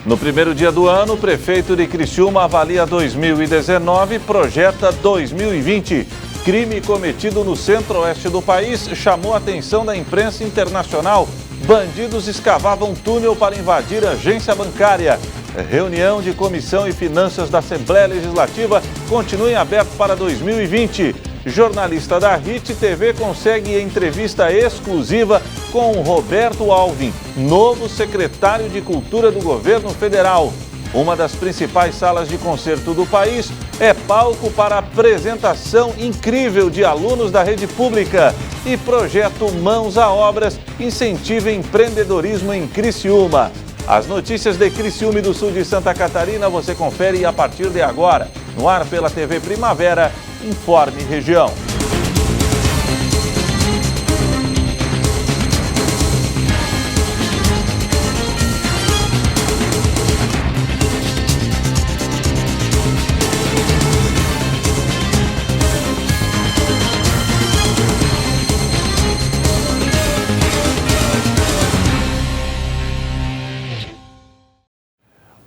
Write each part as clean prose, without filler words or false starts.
No primeiro dia do ano, o prefeito de Criciúma avalia 2019 e projeta 2020. Crime cometido no centro-oeste do país chamou a atenção da imprensa internacional. Bandidos escavavam túnel para invadir a agência bancária. Reunião de Comissão e Finanças da Assembleia Legislativa continua em aberto para 2020. Jornalista da RIT TV consegue entrevista exclusiva com Roberto Alvim, novo secretário de Cultura do governo federal. Uma das principais salas de concerto do país é palco para a apresentação incrível de alunos da rede pública. E projeto Mãos à Obras incentiva empreendedorismo em Criciúma. As notícias de Criciúma e do sul de Santa Catarina você confere a partir de agora. No ar pela TV Primavera, Informe Região.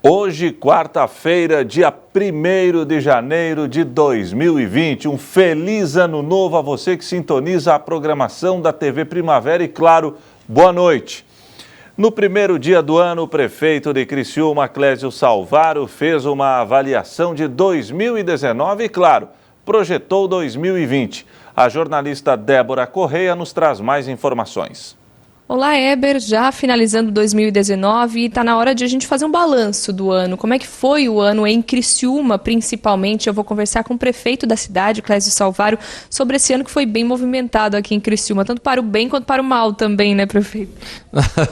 Hoje, quarta-feira, dia 1º de janeiro de 2020. Um feliz ano novo a você que sintoniza a programação da TV Primavera e, claro, boa noite. No primeiro dia do ano, o prefeito de Criciúma, Clésio Salvaro, fez uma avaliação de 2019 e, claro, projetou 2020. A jornalista Débora Correia nos traz mais informações. Olá, Eber, já finalizando 2019 e está na hora de a gente fazer um balanço do ano. Como é que foi o ano em Criciúma, principalmente? Eu vou conversar com o prefeito da cidade, Clésio Salvaro, sobre esse ano que foi bem movimentado aqui em Criciúma, tanto para o bem quanto para o mal também, né, prefeito?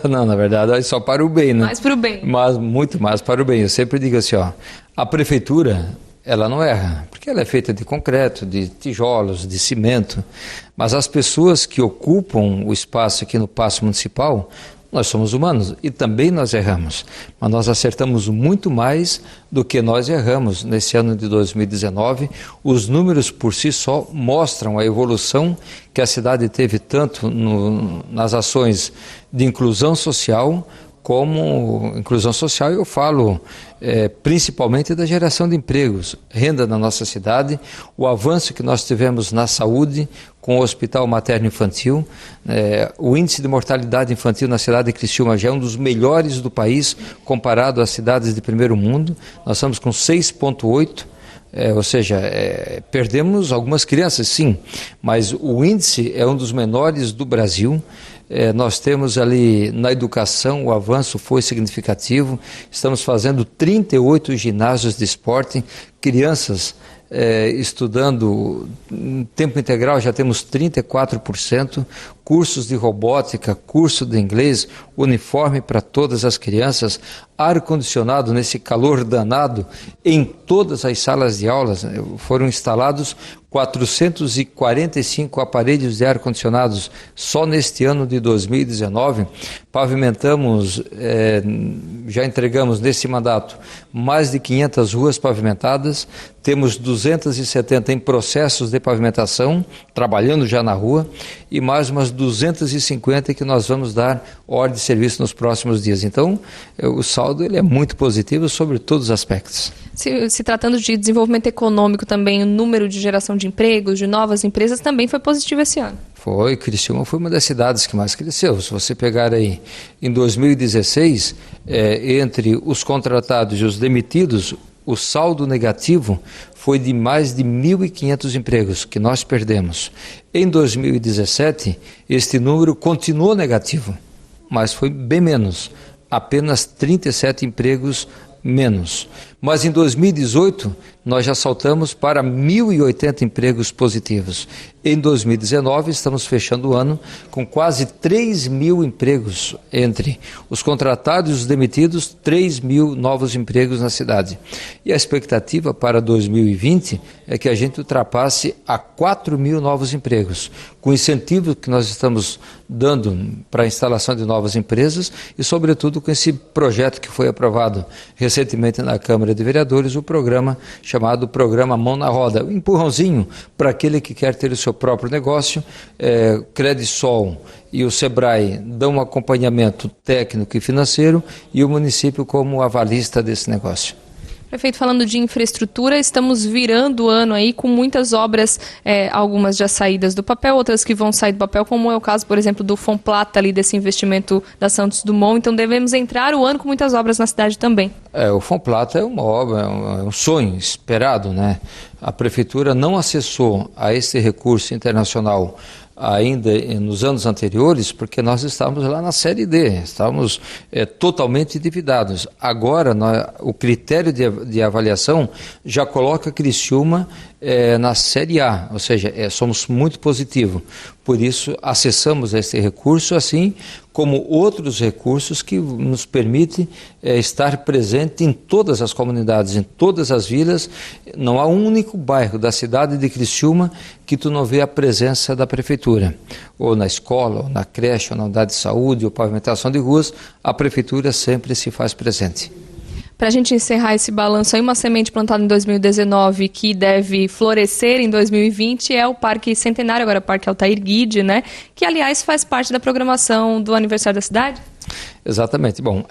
Não, na verdade, é só para o bem, né? Mais para o bem. Mas muito mais para o bem. Eu sempre digo assim, ó, a prefeitura, ela não erra, porque ela é feita de concreto, de tijolos, de cimento, mas as pessoas que ocupam o espaço aqui no Paço Municipal, nós somos humanos e também nós erramos, mas nós acertamos muito mais do que nós erramos nesse ano de 2019. Os números por si só mostram a evolução que a cidade teve tanto nas ações de inclusão social, como inclusão social, eu falo principalmente da geração de empregos, renda na nossa cidade, o avanço que nós tivemos na saúde com o Hospital Materno-Infantil, o índice de mortalidade infantil na cidade de Criciúma já é um dos melhores do país comparado às cidades de primeiro mundo, nós estamos com 6,8%. Ou seja, perdemos algumas crianças, sim, mas o índice é um dos menores do Brasil. Nós temos ali na educação, o avanço foi significativo, estamos fazendo 38 ginásios de esporte, crianças estudando em tempo integral já temos 34%, cursos de robótica, curso de inglês, uniforme para todas as crianças, ar-condicionado nesse calor danado em todas as salas de aulas, foram instalados 445 aparelhos de ar-condicionados só neste ano de 2019, pavimentamos, já entregamos nesse mandato mais de 500 ruas pavimentadas, temos 270 em processos de pavimentação, trabalhando já na rua, e mais umas 250 que nós vamos dar ordem de serviço nos próximos dias. Então, o saldo ele é muito positivo sobre todos os aspectos. Se tratando de desenvolvimento econômico também, o número de geração de empregos, de novas empresas, também foi positivo esse ano. Foi, Criciúma foi uma das cidades que mais cresceu. Se você pegar aí, em 2016, entre os contratados e os demitidos, o saldo negativo foi de mais de 1.500 empregos que nós perdemos. Em 2017, este número continuou negativo, mas foi bem menos, apenas 37 empregos menos. Mas em 2018, nós já saltamos para 1.080 empregos positivos. Em 2019, estamos fechando o ano com quase 3.000 empregos entre os contratados e os demitidos, 3.000 novos empregos na cidade. E a expectativa para 2020 é que a gente ultrapasse a 4.000 novos empregos, com incentivo que nós estamos dando para a instalação de novas empresas e, sobretudo, com esse projeto que foi aprovado recentemente na Câmara de Vereadores, o programa chamado Programa Mão na Roda, um empurrãozinho para aquele que quer ter o seu próprio negócio, Credisol e o Sebrae dão um acompanhamento técnico e financeiro e o município como avalista desse negócio. Prefeito, falando de infraestrutura, estamos virando o ano aí com muitas obras, algumas já saídas do papel, outras que vão sair do papel, como é o caso, por exemplo, do Fomplata, ali desse investimento da Santos Dumont. Então devemos entrar o ano com muitas obras na cidade também. O Fomplata é uma obra, é um sonho esperado, né? A prefeitura não acessou a esse recurso internacional ainda nos anos anteriores, porque nós estávamos lá na Série D, estávamos totalmente endividados. Agora, o critério de avaliação já coloca Criciúma na Série A, ou seja, somos muito positivos. Por isso, acessamos esse recurso, assim como outros recursos que nos permitem estar presente em todas as comunidades, em todas as vilas. Não há um único bairro da cidade de Criciúma que tu não vê a presença da prefeitura. Ou na escola, ou na creche, ou na unidade de saúde, ou pavimentação de ruas, a prefeitura sempre se faz presente. Para a gente encerrar esse balanço aí, uma semente plantada em 2019 que deve florescer em 2020 é o Parque Centenário, agora Parque Altair Guide, né? Que, aliás, faz parte da programação do aniversário da cidade? Exatamente. Bom,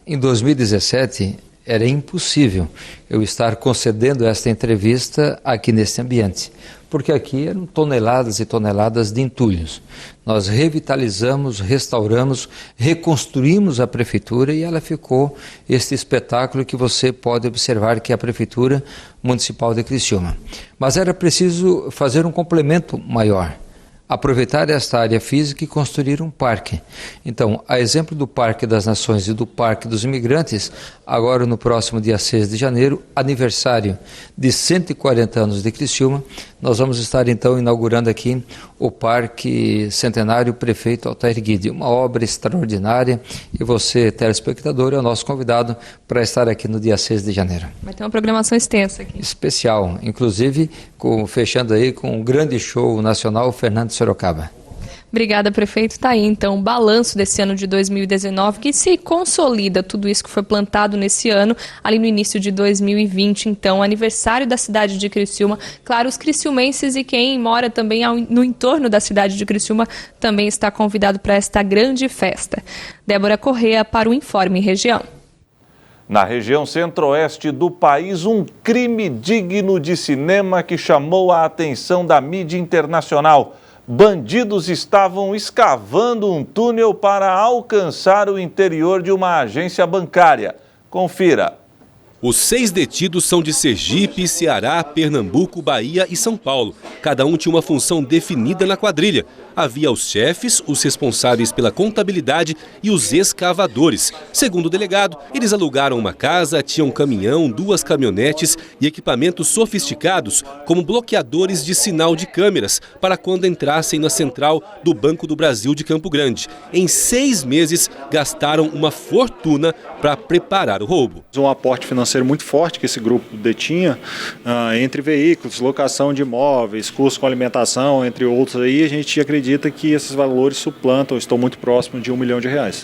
em 2017 era impossível eu estar concedendo esta entrevista aqui nesse ambiente, porque aqui eram toneladas e toneladas de entulhos. Nós revitalizamos, restauramos, reconstruímos a prefeitura e ela ficou este espetáculo que você pode observar que é a Prefeitura Municipal de Criciúma. Mas era preciso fazer um complemento maior. Aproveitar esta área física e construir um parque. Então, a exemplo do Parque das Nações e do Parque dos Imigrantes, agora no próximo dia 6 de janeiro, aniversário de 140 anos de Criciúma, nós vamos estar então inaugurando aqui o Parque Centenário Prefeito Altair Guide, uma obra extraordinária, e você, telespectador, é o nosso convidado para estar aqui no dia 6 de janeiro. Vai ter uma programação extensa aqui. Especial, inclusive fechando aí com um grande show nacional, Fernando Sorocaba. Obrigada, prefeito. Está aí, então, o balanço desse ano de 2019, que se consolida tudo isso que foi plantado nesse ano, ali no início de 2020, então, aniversário da cidade de Criciúma. Claro, os criciumenses e quem mora também no entorno da cidade de Criciúma também está convidado para esta grande festa. Débora Corrêa para o Informe Região. Na região centro-oeste do país, um crime digno de cinema que chamou a atenção da mídia internacional. Bandidos estavam escavando um túnel para alcançar o interior de uma agência bancária. Confira. Os 6 detidos são de Sergipe, Ceará, Pernambuco, Bahia e São Paulo. Cada um tinha uma função definida na quadrilha. Havia os chefes, os responsáveis pela contabilidade e os escavadores. Segundo o delegado, eles alugaram uma casa, tinham um caminhão, 2 caminhonetes e equipamentos sofisticados, como bloqueadores de sinal de câmeras, para quando entrassem na central do Banco do Brasil de Campo Grande. Em 6 meses, gastaram uma fortuna para preparar o roubo. Um aporte financeiro muito forte que esse grupo detinha, entre veículos, locação de imóveis, custo com alimentação, entre outros aí, a gente acredita que esses valores suplantam, estão muito próximos de R$1 milhão.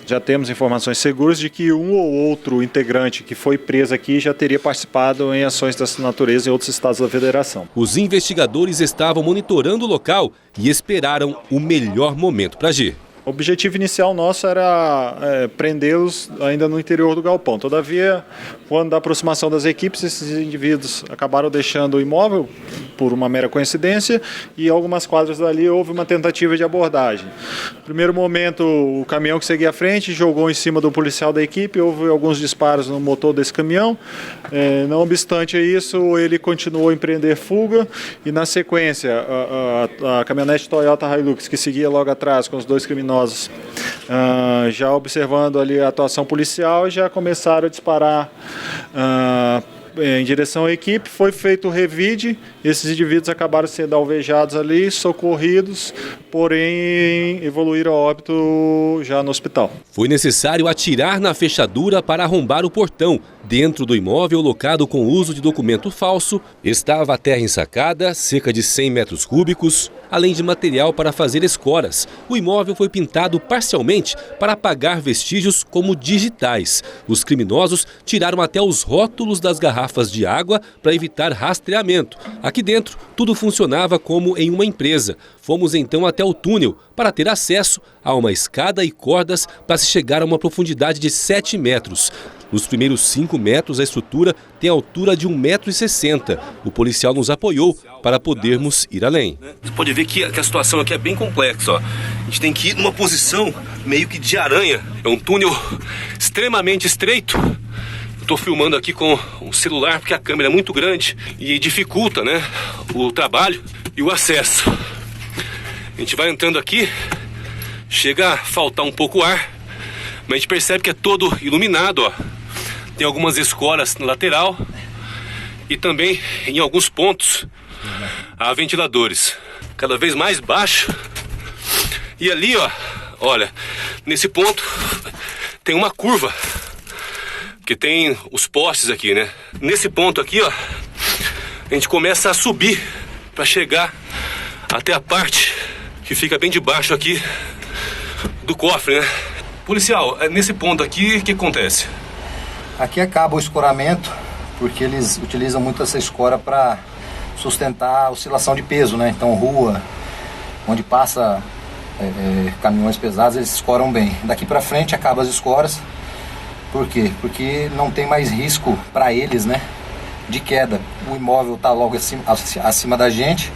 Já temos informações seguras de que um ou outro integrante que foi preso aqui já teria participado em ações dessa natureza em outros estados da federação. Os investigadores estavam monitorando o local e esperaram o melhor momento para agir. O objetivo inicial nosso era prendê-los ainda no interior do galpão. Todavia, quando da aproximação das equipes, esses indivíduos acabaram deixando o imóvel por uma mera coincidência e algumas quadras dali houve uma tentativa de abordagem. No primeiro momento, o caminhão que seguia à frente jogou em cima do policial da equipe, houve alguns disparos no motor desse caminhão. Não obstante isso, ele continuou a empreender fuga e, na sequência, a caminhonete Toyota Hilux, que seguia logo atrás com os 2 criminosos, já observando ali a atuação policial, já começaram a disparar em direção à equipe. Foi feito o revide, esses indivíduos acabaram sendo alvejados ali, socorridos, porém evoluíram a óbito já no hospital. Foi necessário atirar na fechadura para arrombar o portão. Dentro do imóvel, locado com uso de documento falso, estava a terra ensacada, cerca de 100 metros cúbicos, além de material para fazer escoras. O imóvel foi pintado parcialmente para apagar vestígios como digitais. Os criminosos tiraram até os rótulos das garrafas de água para evitar rastreamento. Aqui dentro, tudo funcionava como em uma empresa. Fomos então até o túnel para ter acesso a uma escada e cordas para se chegar a uma profundidade de 7 metros. Nos primeiros 5 metros, a estrutura tem altura de 1,60 m. O policial nos apoiou para podermos ir além. Você pode ver que a situação aqui é bem complexa. Ó. A gente tem que ir numa posição meio que de aranha. É um túnel extremamente estreito. Estou filmando aqui com o celular porque a câmera é muito grande e dificulta, né, o trabalho e o acesso. A gente vai entrando aqui, chega a faltar um pouco o ar, mas a gente percebe que é todo iluminado, ó. Tem algumas escoras na lateral e também em alguns pontos há ventiladores. Cada vez mais baixo. E ali, ó, olha, nesse ponto tem uma curva que tem os postes aqui, né? Nesse ponto aqui, ó, a gente começa a subir para chegar até a parte que fica bem debaixo aqui do cofre, né? Policial, nesse ponto aqui, o que acontece? Aqui acaba o escoramento, porque eles utilizam muito essa escora para sustentar a oscilação de peso, né? Então, rua, onde passa caminhões pesados, eles escoram bem. Daqui para frente acaba as escoras. Por quê? Porque não tem mais risco para eles, né, de queda. O imóvel está logo acima da gente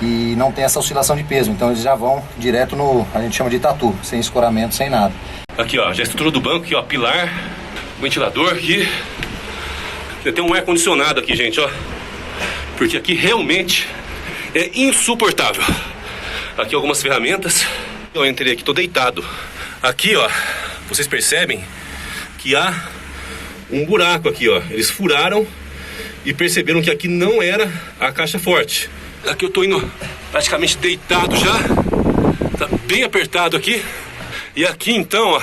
e não tem essa oscilação de peso. Então eles já vão direto no, a gente chama de tatu, sem escoramento, sem nada. Aqui, ó, já a estrutura do banco, aqui, ó, pilar, ventilador aqui. Tem um ar-condicionado aqui, gente, ó. Porque aqui realmente é insuportável. Aqui algumas ferramentas. Eu entrei aqui, tô deitado. Aqui, ó, vocês percebem que há um buraco aqui, ó. Eles furaram e perceberam que aqui não era a caixa forte. Aqui eu tô indo praticamente deitado já. Tá bem apertado aqui. E aqui então, ó,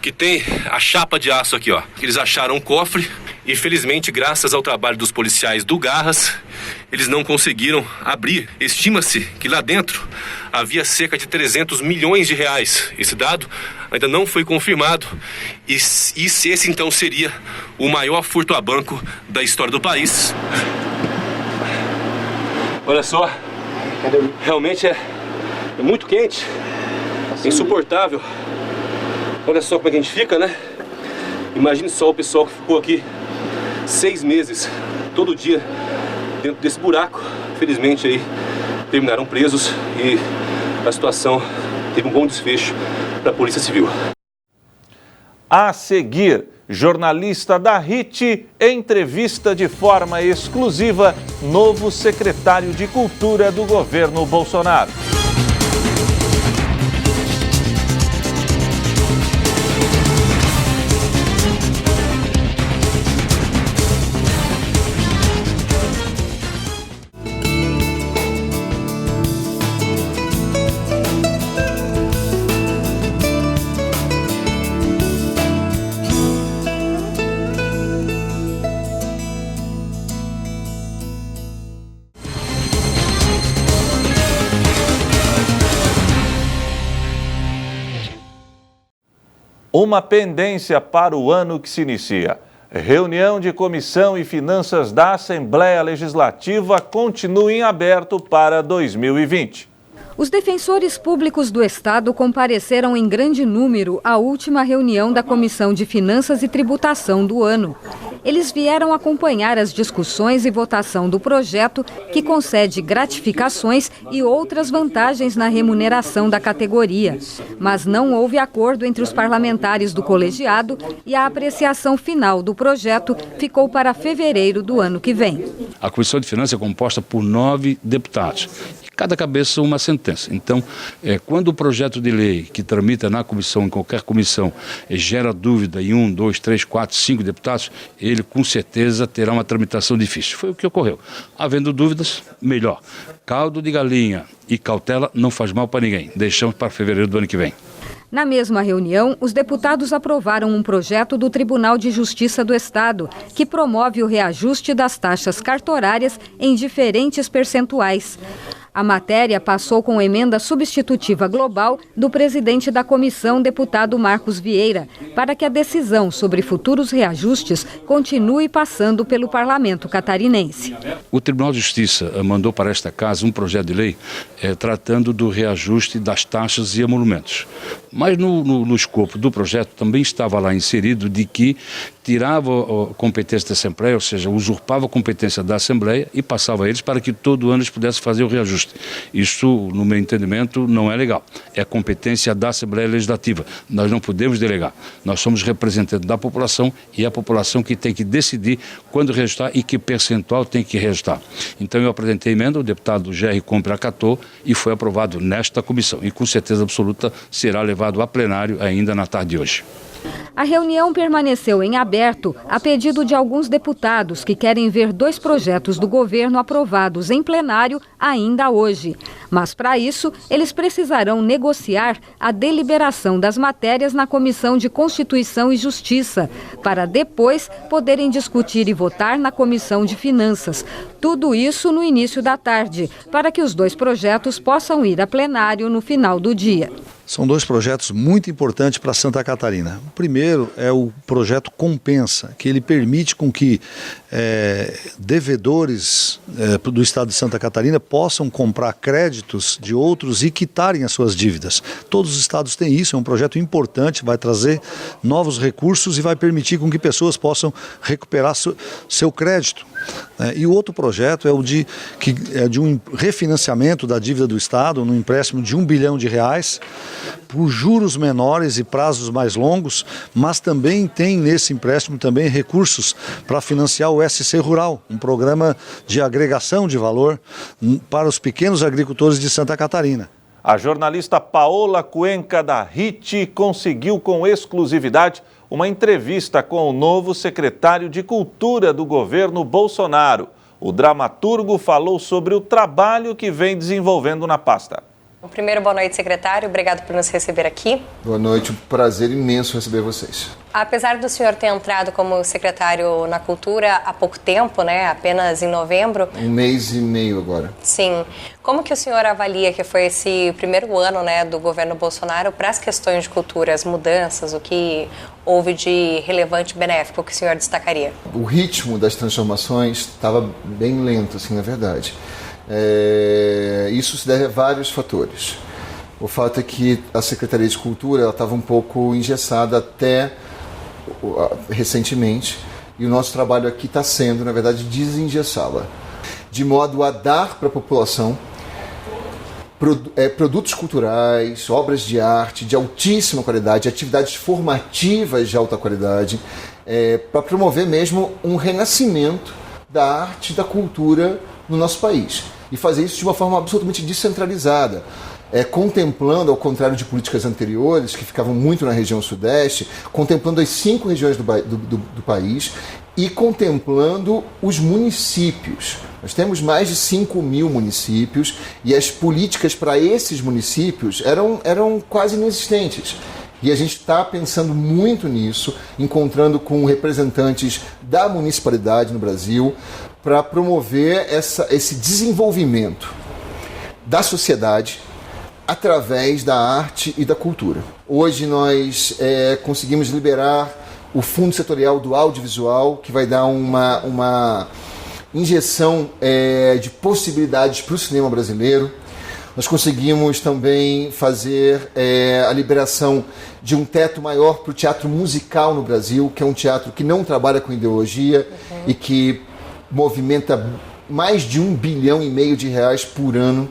que tem a chapa de aço aqui, ó. Eles acharam um cofre e felizmente, graças ao trabalho dos policiais do Garras, eles não conseguiram abrir. Estima-se que lá dentro havia cerca de 300 milhões de reais. Esse dado ainda não foi confirmado. E esse então seria o maior furto a banco da história do país. Olha só, realmente é muito quente, é insuportável. Olha só como é que a gente fica, né? Imagine só o pessoal que ficou aqui 6 meses, todo dia, dentro desse buraco. Felizmente aí terminaram presos e a situação teve um bom desfecho para a Polícia Civil. A seguir, jornalista da RIT entrevista de forma exclusiva novo secretário de Cultura do governo Bolsonaro. Uma pendência para o ano que se inicia. Reunião de Comissão e Finanças da Assembleia Legislativa continua em aberto para 2020. Os defensores públicos do Estado compareceram em grande número à última reunião da Comissão de Finanças e Tributação do ano. Eles vieram acompanhar as discussões e votação do projeto que concede gratificações e outras vantagens na remuneração da categoria. Mas não houve acordo entre os parlamentares do colegiado e a apreciação final do projeto ficou para fevereiro do ano que vem. A Comissão de Finanças é composta por 9 deputados. Cada cabeça uma sentença. Então, quando o projeto de lei que tramita na comissão, em qualquer comissão, gera dúvida em 1, 2, 3, 4, 5 deputados, ele com certeza terá uma tramitação difícil. Foi o que ocorreu. Havendo dúvidas, melhor. Caldo de galinha e cautela não faz mal para ninguém. Deixamos para fevereiro do ano que vem. Na mesma reunião, os deputados aprovaram um projeto do Tribunal de Justiça do Estado, que promove o reajuste das taxas cartorárias em diferentes percentuais. A matéria passou com emenda substitutiva global do presidente da comissão, deputado Marcos Vieira, para que a decisão sobre futuros reajustes continue passando pelo parlamento catarinense. O Tribunal de Justiça mandou para esta casa um projeto de lei tratando do reajuste das taxas e emolumentos. Mas no escopo do projeto também estava lá inserido de que tirava a competência da Assembleia, ou seja, usurpava a competência da Assembleia e passava a eles para que todo ano eles pudessem fazer o reajuste. Isso, no meu entendimento, não é legal. É competência da Assembleia Legislativa. Nós não podemos delegar. Nós somos representantes da população e é a população que tem que decidir quando reajustar e que percentual tem que reajustar. Então eu apresentei a emenda, o deputado Jerry Compre acatou e foi aprovado nesta comissão. E com certeza absoluta será levado a plenário ainda na tarde de hoje. A reunião permaneceu em aberto a pedido de alguns deputados que querem ver 2 projetos do governo aprovados em plenário ainda hoje. Mas, para isso, eles precisarão negociar a deliberação das matérias na Comissão de Constituição e Justiça, para depois poderem discutir e votar na Comissão de Finanças. Tudo isso no início da tarde, para que os 2 projetos possam ir a plenário no final do dia. São 2 projetos muito importantes para Santa Catarina. O primeiro é o projeto Compensa, que ele permite com que devedores do estado de Santa Catarina possam comprar créditos de outros e quitarem as suas dívidas. Todos os estados têm isso, é um projeto importante, vai trazer novos recursos e vai permitir com que pessoas possam recuperar seu crédito. E o outro projeto é o de um refinanciamento da dívida do Estado, num empréstimo de R$1 bilhão, por juros menores e prazos mais longos, mas também tem nesse empréstimo também recursos para financiar o SC Rural, um programa de agregação de valor para os pequenos agricultores de Santa Catarina. A jornalista Paola Cuenca, da RIT, conseguiu com exclusividade uma entrevista com o novo secretário de Cultura do governo Bolsonaro. O dramaturgo falou sobre o trabalho que vem desenvolvendo na pasta. Primeiro, boa noite, secretário. Obrigado por nos receber aqui. Boa noite, um prazer imenso receber vocês. Apesar do senhor ter entrado como secretário na Cultura há pouco tempo, né, apenas em novembro... 1 mês e meio agora. Sim. Como que o senhor avalia que foi esse primeiro ano, né, do governo Bolsonaro para as questões de cultura, as mudanças, o que houve de relevante e benéfico que o senhor destacaria? O ritmo das transformações estava bem lento, assim, na verdade. Isso se deve a vários fatores. O fato é que a Secretaria de Cultura estava um pouco engessada até recentemente, e o nosso trabalho aqui está sendo, na verdade, desengessá-la, de modo a dar para a população produtos culturais, obras de arte de altíssima qualidade, atividades formativas de alta qualidade, para promover mesmo um renascimento da arte e da cultura no nosso país. E fazer isso de uma forma absolutamente descentralizada, contemplando, ao contrário de políticas anteriores, que ficavam muito na região sudeste, contemplando as 5 regiões do país e contemplando os municípios. Nós temos mais de 5.000 municípios e as políticas para esses municípios eram quase inexistentes. E a gente está pensando muito nisso, encontrando com representantes da municipalidade no Brasil, para promover esse desenvolvimento da sociedade através da arte e da cultura. Hoje nós conseguimos liberar o Fundo Setorial do Audiovisual, que vai dar uma injeção de possibilidades para o cinema brasileiro. Nós conseguimos também fazer a liberação de um teto maior para o teatro musical no Brasil, que é um teatro que não trabalha com ideologia e que movimenta mais de R$1,5 bilhão por ano.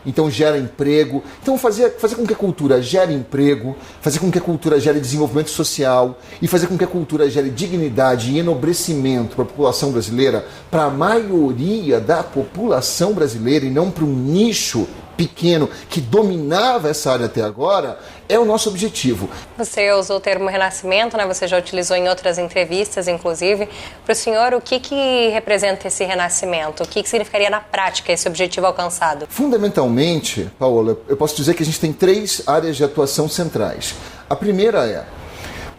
Então gera emprego. Então fazer com que a cultura gere emprego, fazer com que a cultura gere desenvolvimento social e fazer com que a cultura gere dignidade e enobrecimento para a população brasileira, para a maioria da população brasileira e não para um nicho pequeno que dominava essa área até agora, é o nosso objetivo. Você usou o termo renascimento, né? Você já utilizou em outras entrevistas, inclusive. Para o senhor, o que representa esse renascimento? O que significaria na prática esse objetivo alcançado? Fundamentalmente, Paola, eu posso dizer que a gente tem 3 áreas de atuação centrais. A primeira é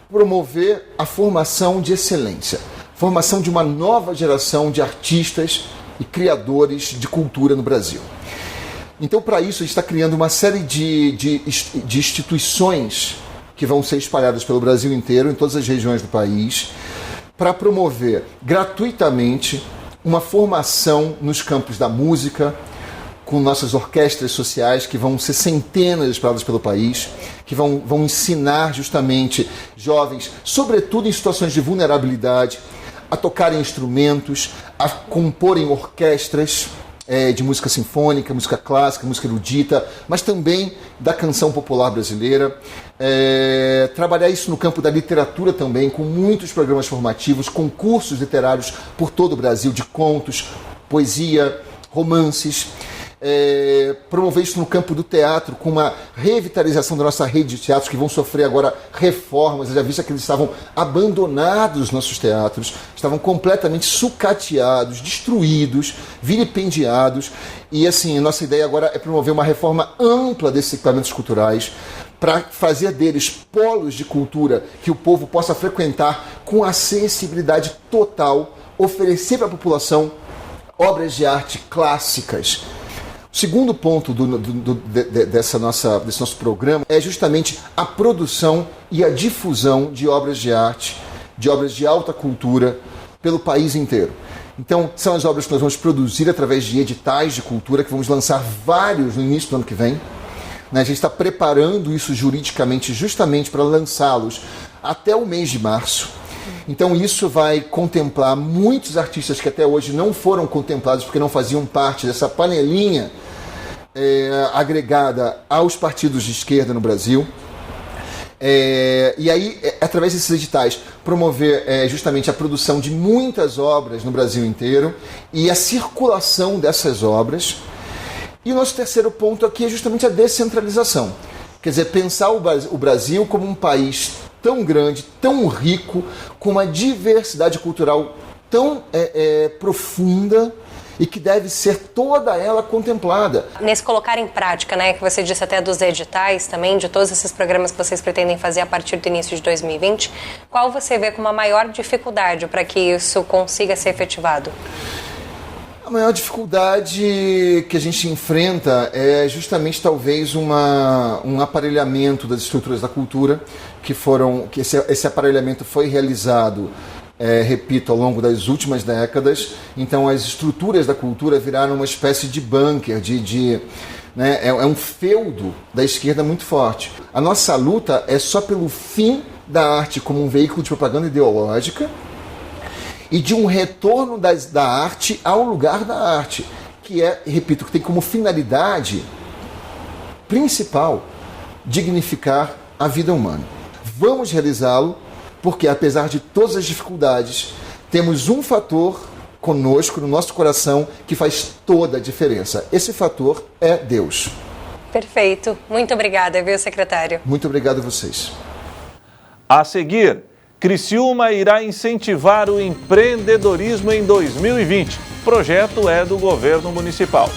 promover a formação de excelência, formação de uma nova geração de artistas e criadores de cultura no Brasil. Então, para isso, a gente está criando uma série de instituições que vão ser espalhadas pelo Brasil inteiro, em todas as regiões do país, para promover gratuitamente uma formação nos campos da música, com nossas orquestras sociais, que vão ser centenas espalhadas pelo país, que vão ensinar justamente jovens, sobretudo em situações de vulnerabilidade, a tocarem instrumentos, a comporem orquestras de música sinfônica, música clássica, música erudita, mas também da canção popular brasileira. Trabalhar isso no campo da literatura também, com muitos programas formativos, concursos literários por todo o Brasil, de contos, poesia, romances. Promover isso no campo do teatro, com uma revitalização da nossa rede de teatros, que vão sofrer agora reformas. Eu já vi que eles estavam abandonados, nossos teatros, estavam completamente sucateados, destruídos, vilipendiados. E assim, a nossa ideia agora é promover uma reforma ampla desses equipamentos culturais, para fazer deles polos de cultura que o povo possa frequentar com acessibilidade total, oferecer para a população obras de arte clássicas. O segundo ponto desse nosso programa é justamente a produção e a difusão de obras de arte, de obras de alta cultura pelo país inteiro. Então, são as obras que nós vamos produzir através de editais de cultura, que vamos lançar vários no início do ano que vem. A gente está preparando isso juridicamente justamente para lançá-los até o mês de março. Então isso vai contemplar muitos artistas que até hoje não foram contemplados porque não faziam parte dessa panelinha agregada aos partidos de esquerda no Brasil. E aí, através desses editais, promover justamente a produção de muitas obras no Brasil inteiro e a circulação dessas obras. E o nosso terceiro ponto aqui é justamente a descentralização. Quer dizer, pensar o Brasil como um país tão grande, tão rico, com uma diversidade cultural tão profunda e que deve ser toda ela contemplada. Nesse colocar em prática, né, que você disse até dos editais também, de todos esses programas que vocês pretendem fazer a partir do início de 2020, qual você vê como a maior dificuldade para que isso consiga ser efetivado? A maior dificuldade que a gente enfrenta é justamente talvez um aparelhamento das estruturas da cultura, que esse aparelhamento foi realizado, repito, ao longo das últimas décadas. Então as estruturas da cultura viraram uma espécie de bunker, né, é um feudo da esquerda muito forte. A nossa luta é só pelo fim da arte como um veículo de propaganda ideológica, e de um retorno da arte ao lugar da arte, que repito, que tem como finalidade principal dignificar a vida humana. Vamos realizá-lo, porque apesar de todas as dificuldades, temos um fator conosco, no nosso coração, que faz toda a diferença. Esse fator é Deus. Perfeito. Muito obrigada, viu, secretário? Muito obrigado a vocês. A seguir, Criciúma irá incentivar o empreendedorismo em 2020. O projeto é do governo municipal.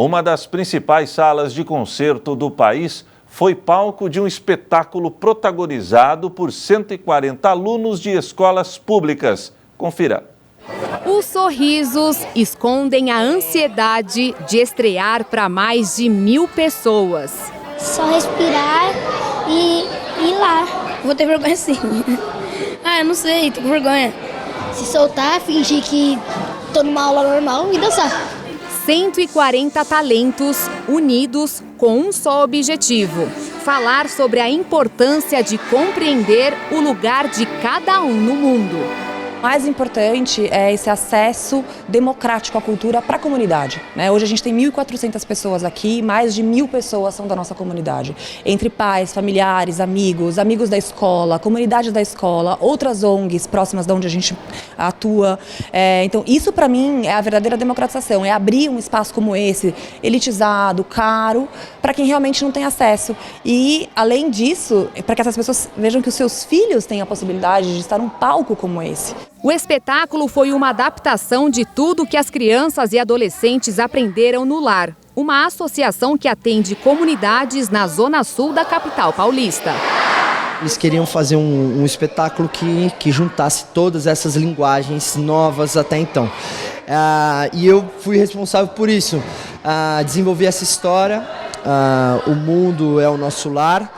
Uma das principais salas de concerto do país foi palco de um espetáculo protagonizado por 140 alunos de escolas públicas. Confira. Os sorrisos escondem a ansiedade de estrear para mais de 1000 pessoas. Só respirar e ir lá. Vou ter vergonha sim. Eu não sei, tô com vergonha. Se soltar, fingir que tô numa aula normal e dançar. 140 talentos unidos com um só objetivo: falar sobre a importância de compreender o lugar de cada um no mundo. O mais importante é esse acesso democrático à cultura para a comunidade, né? Hoje a gente tem 1.400 pessoas aqui, mais de 1.000 pessoas são da nossa comunidade. Entre pais, familiares, amigos, amigos da escola, comunidade da escola, outras ONGs próximas de onde a gente atua. Então isso para mim é a verdadeira democratização, é abrir um espaço como esse, elitizado, caro, para quem realmente não tem acesso. E além disso, para que essas pessoas vejam que os seus filhos têm a possibilidade de estar num palco como esse. O espetáculo foi uma adaptação de tudo que as crianças e adolescentes aprenderam no Lar, uma associação que atende comunidades na zona sul da capital paulista. Eles queriam fazer um espetáculo que juntasse todas essas linguagens novas até então. E eu fui responsável por isso, desenvolver essa história. O mundo é o nosso lar.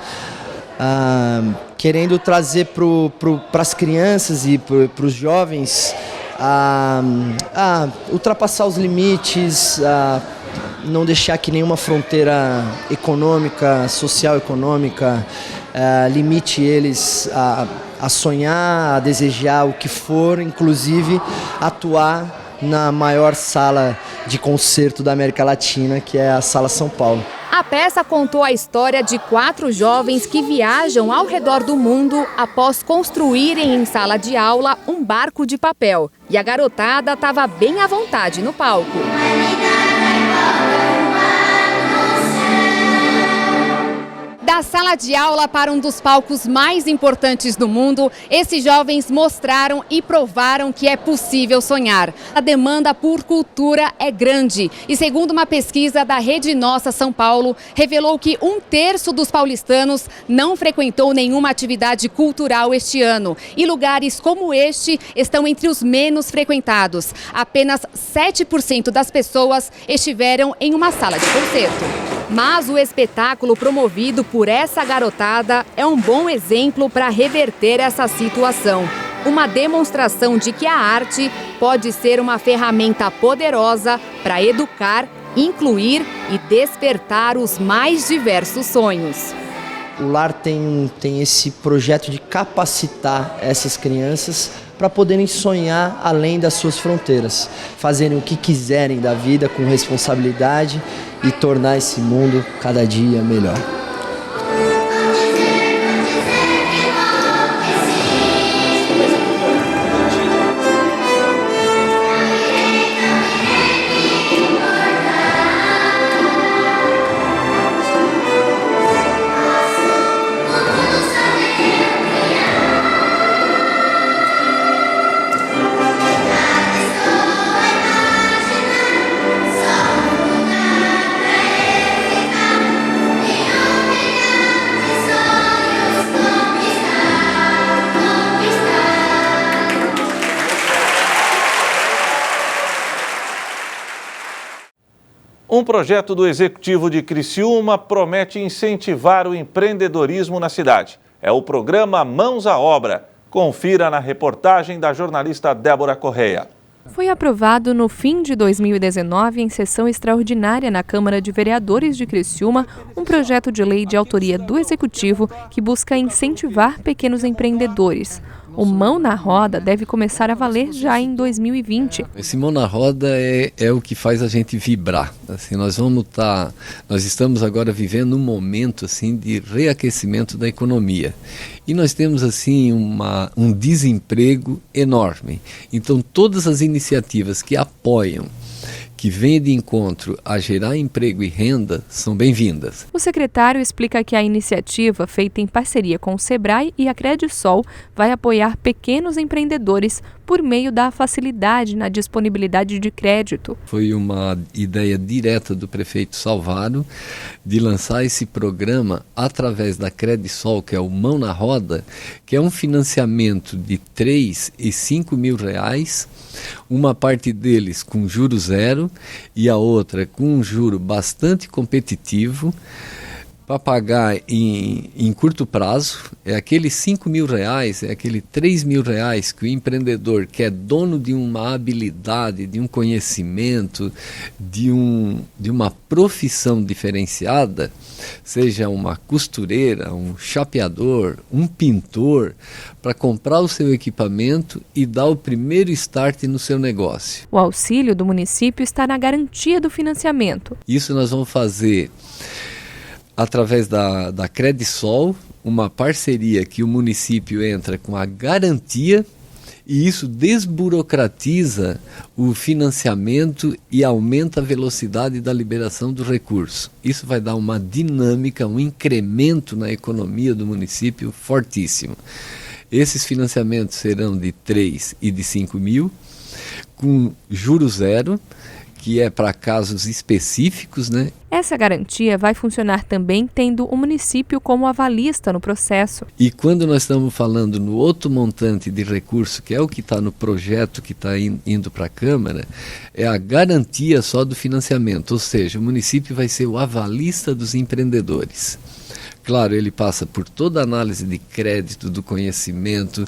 Querendo trazer para as crianças e para os jovens ultrapassar os limites, não deixar que nenhuma fronteira econômica, social econômica, limite eles a sonhar, a desejar o que for, inclusive atuar na maior sala de concerto da América Latina, que é a Sala São Paulo. A peça contou a história de 4 jovens que viajam ao redor do mundo após construírem em sala de aula um barco de papel. E a garotada estava bem à vontade no palco. Da sala de aula para um dos palcos mais importantes do mundo, esses jovens mostraram e provaram que é possível sonhar. A demanda por cultura é grande e, segundo uma pesquisa da Rede Nossa São Paulo, revelou que 1/3 dos paulistanos não frequentou nenhuma atividade cultural este ano. E lugares como este estão entre os menos frequentados. Apenas 7% das pessoas estiveram em uma sala de concerto. Mas o espetáculo promovido por essa garotada é um bom exemplo para reverter essa situação. Uma demonstração de que a arte pode ser uma ferramenta poderosa para educar, incluir e despertar os mais diversos sonhos. O Lar tem esse projeto de capacitar essas crianças para poderem sonhar além das suas fronteiras, fazerem o que quiserem da vida com responsabilidade e tornar esse mundo cada dia melhor. Um projeto do Executivo de Criciúma promete incentivar o empreendedorismo na cidade. É o programa Mãos à Obra. Confira na reportagem da jornalista Débora Correia. Foi aprovado no fim de 2019, em sessão extraordinária na Câmara de Vereadores de Criciúma, um projeto de lei de autoria do Executivo que busca incentivar pequenos empreendedores. O Mão na Roda deve começar a valer já em 2020. Esse Mão na Roda é o que faz a gente vibrar. Assim, nós estamos agora vivendo um momento assim, de reaquecimento da economia. E nós temos assim, um desemprego enorme. Então todas as iniciativas que apoiam, que vêm de encontro a gerar emprego e renda, são bem-vindas. O secretário explica que a iniciativa, feita em parceria com o Sebrae e a Credisol, vai apoiar pequenos empreendedores por meio da facilidade na disponibilidade de crédito. Foi uma ideia direta do prefeito Salvaro de lançar esse programa através da Credisol, que é o Mão na Roda, que é um financiamento de 3 e 5 mil reais, uma parte deles com juro zero e a outra com um juro bastante competitivo, para pagar em curto prazo, é aqueles R$5.000, é aquele R$3.000 que o empreendedor, que é dono de uma habilidade, de um conhecimento, de uma profissão diferenciada, seja uma costureira, um chapeador, um pintor, para comprar o seu equipamento e dar o primeiro start no seu negócio. O auxílio do município está na garantia do financiamento. Isso nós vamos fazer através da Credisol, uma parceria que o município entra com a garantia, e isso desburocratiza o financiamento e aumenta a velocidade da liberação do recurso. Isso vai dar uma dinâmica, um incremento na economia do município fortíssimo. Esses financiamentos serão de 3 e de 5 mil, com juros zero, que é para casos específicos, né? Essa garantia vai funcionar também tendo o município como avalista no processo. E quando nós estamos falando no outro montante de recurso, que é o que está no projeto que está indo para a Câmara, é a garantia só do financiamento, ou seja, o município vai ser o avalista dos empreendedores. Claro, ele passa por toda a análise de crédito, do conhecimento.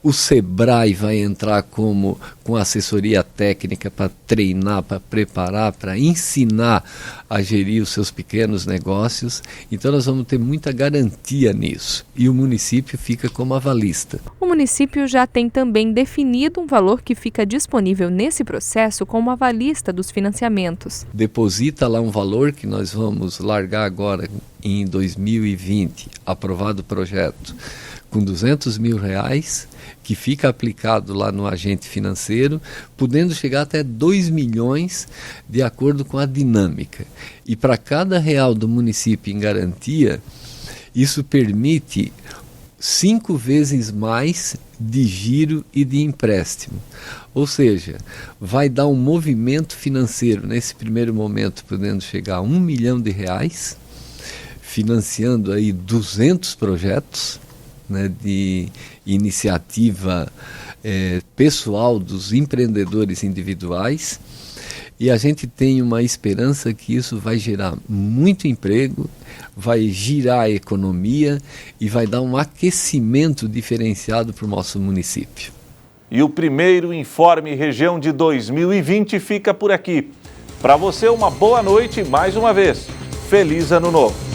O Sebrae vai entrar com assessoria técnica para treinar, para preparar, para ensinar a gerir os seus pequenos negócios. Então nós vamos ter muita garantia nisso. E o município fica como avalista. O município já tem também definido um valor que fica disponível nesse processo como avalista dos financiamentos. Deposita lá um valor que nós vamos largar agora em 2020, aprovado o projeto, com R$200 mil, que fica aplicado lá no agente financeiro, podendo chegar até 2 milhões de acordo com a dinâmica. E para cada real do município em garantia, isso permite 5 vezes mais de giro e de empréstimo. Ou seja, vai dar um movimento financeiro nesse primeiro momento, podendo chegar a R$1 milhão, financiando aí 200 projetos, né, de iniciativa pessoal dos empreendedores individuais, e a gente tem uma esperança que isso vai gerar muito emprego, vai girar a economia e vai dar um aquecimento diferenciado para o nosso município. E o primeiro Informe Região de 2020 fica por aqui. Para você, uma boa noite e mais uma vez, feliz Ano Novo!